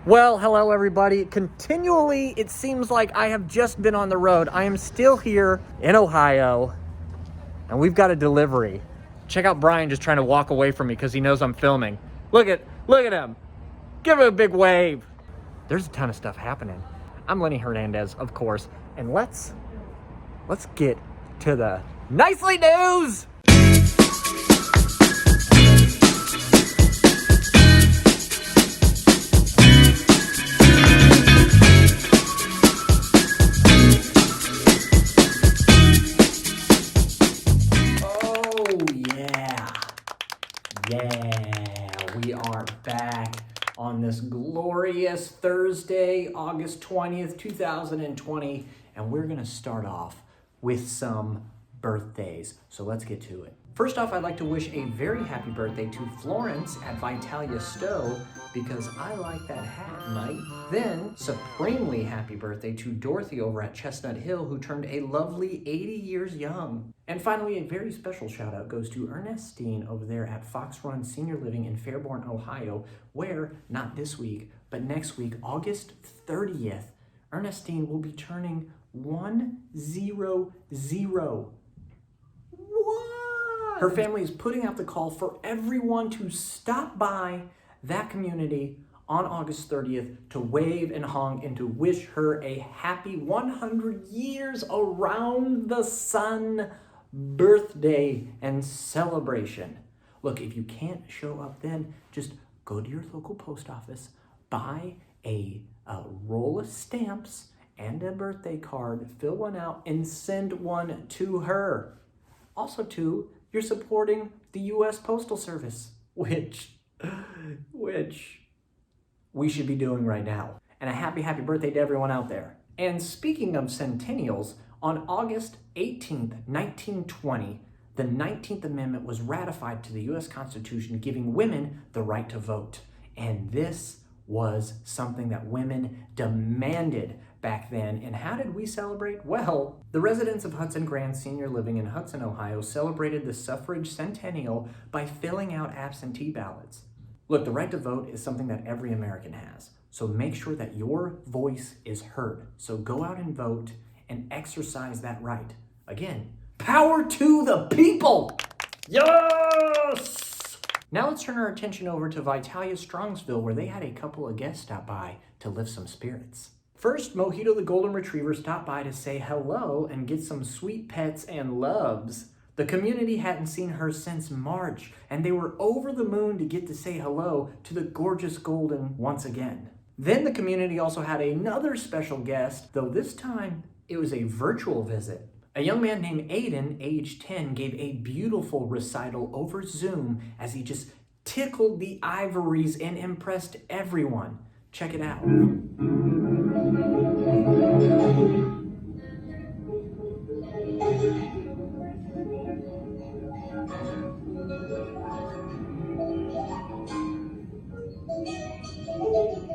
Well, hello everybody. Continually, it seems like I have just been on the road. I am still here in Ohio, and we've got a delivery. Check out Brian just trying to walk away from me because he knows I'm filming. Look at him. Give him a big wave. There's a ton of stuff happening. I'm Lenny Hernandez, of course, and let's get to the nicely news. We are back on this glorious Thursday, August 20th, 2020, and we're going to start off with some birthdays. So let's get to it. First off, I'd like to wish a very happy birthday to Florence at VITALIA Solon because I like that hat, mate. Then, supremely happy birthday to Dorothy over at Chestnut Hill, who turned a lovely 80 years young. And finally, a very special shout out goes to Ernestine over there at Fox Run Senior Living in Fairborn, Ohio, where, not this week, but next week, August 30th, Ernestine will be turning 100. Her family is putting out the call for everyone to stop by that community on August 30th to wave and honk and to wish her a happy 100 years around the sun birthday and celebration. Look, if you can't show up then, just go to your local post office, buy a roll of stamps and a birthday card, fill one out, and send one to her. Also, too, you're supporting the U.S. Postal Service, which we should be doing right now. And a happy birthday to everyone out there. And speaking of centennials, on August 18th, 1920, the 19th Amendment was ratified to the U.S. Constitution, giving women the right to vote. And this was something that women demanded back then. And how did we celebrate? Well, the residents of Hudson Grand Senior Living in Hudson, Ohio celebrated the suffrage centennial by filling out absentee ballots. Look, the right to vote is something that every American has. So make sure that your voice is heard. So go out and vote and exercise that right. Again, power to the people! Yes! Now let's turn our attention over to VITALIA Strongsville, where they had a couple of guests stop by to lift some spirits. First, Mojito the Golden Retriever stopped by to say hello and get some sweet pets and loves. The community hadn't seen her since March, and they were over the moon to get to say hello to the gorgeous Golden once again. Then the community also had another special guest, though this time it was a virtual visit. A young man named Aiden, age 10, gave a beautiful recital over Zoom as he just tickled the ivories and impressed everyone. Check it out.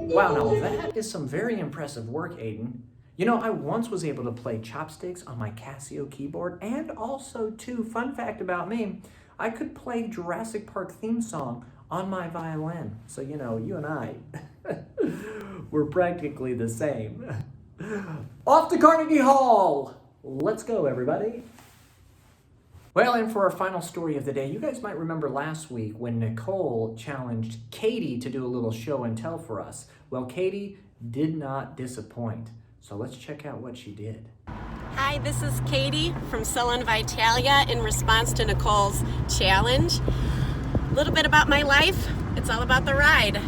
Wow, now that is some very impressive work, Aiden. You know, I once was able to play chopsticks on my Casio keyboard, and also, too, fun fact about me, I could play Jurassic Park theme song on my violin. So, you know, you and I, we're practically the same. Off to Carnegie Hall! Let's go, everybody. Well, and for our final story of the day, you guys might remember last week when Nicole challenged Katie to do a little show and tell for us. Well, Katie did not disappoint. So let's check out what she did. Hi, this is Katie from Solon VITALIA in response to Nicole's challenge. A little bit about my life. It's all about the ride.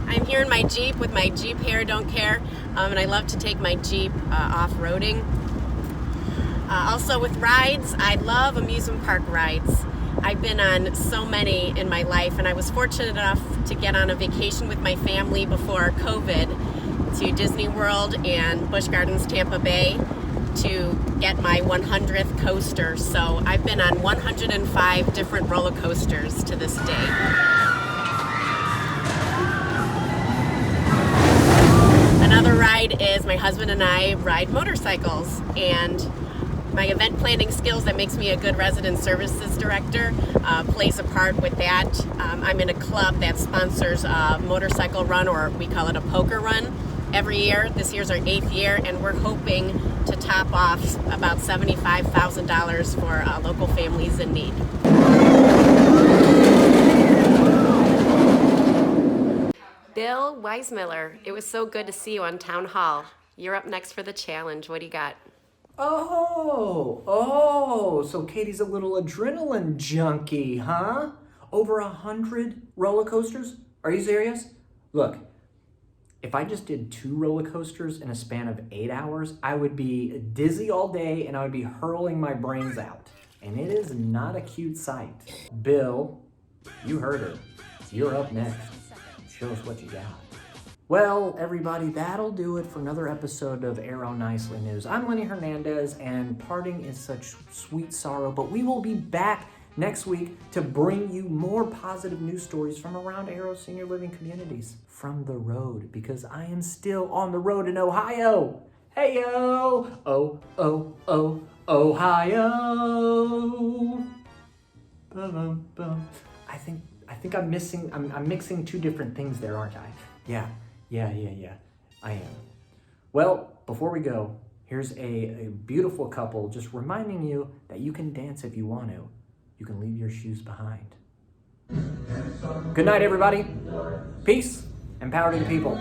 I'm here in my Jeep with my Jeep Hair Don't Care, and I love to take my Jeep off-roading. Also with rides, I love amusement park rides. I've been on so many in my life, and I was fortunate enough to get on a vacation with my family before COVID to Disney World and Busch Gardens, Tampa Bay to get my 100th coaster. So I've been on 105 different roller coasters to this day. Another ride is my husband and I ride motorcycles, and my event planning skills that makes me a good resident services director plays a part with that. I'm in a club that sponsors a motorcycle run, or we call it a poker run, every year. This year's our 8th year, and we're hoping to top off about $75,000 for local families in need. Bill Weismiller, it was so good to see you on Town Hall. You're up next for the challenge. What do you got? So Katie's a little adrenaline junkie, huh? Over 100 roller coasters? Are you serious? Look, if I just did 2 roller coasters in a span of 8 hours, I would be dizzy all day and I would be hurling my brains out. And it is not a cute sight. Bill, you heard her. You're up next. Show us what you got. Well, everybody, that'll do it for another episode of Arrow Nicely News. I'm Lenny Hernandez, and parting is such sweet sorrow, but we will be back next week to bring you more positive news stories from around Arrow senior living communities from the road, because I am still on the road in Ohio. Hey-yo! Oh, Ohio! Bum. I think I'm mixing 2 different things there, aren't I? Yeah, I am. Well, before we go, here's a beautiful couple just reminding you that you can dance if you want to. You can leave your shoes behind. Good night, everybody. Peace and power to the people.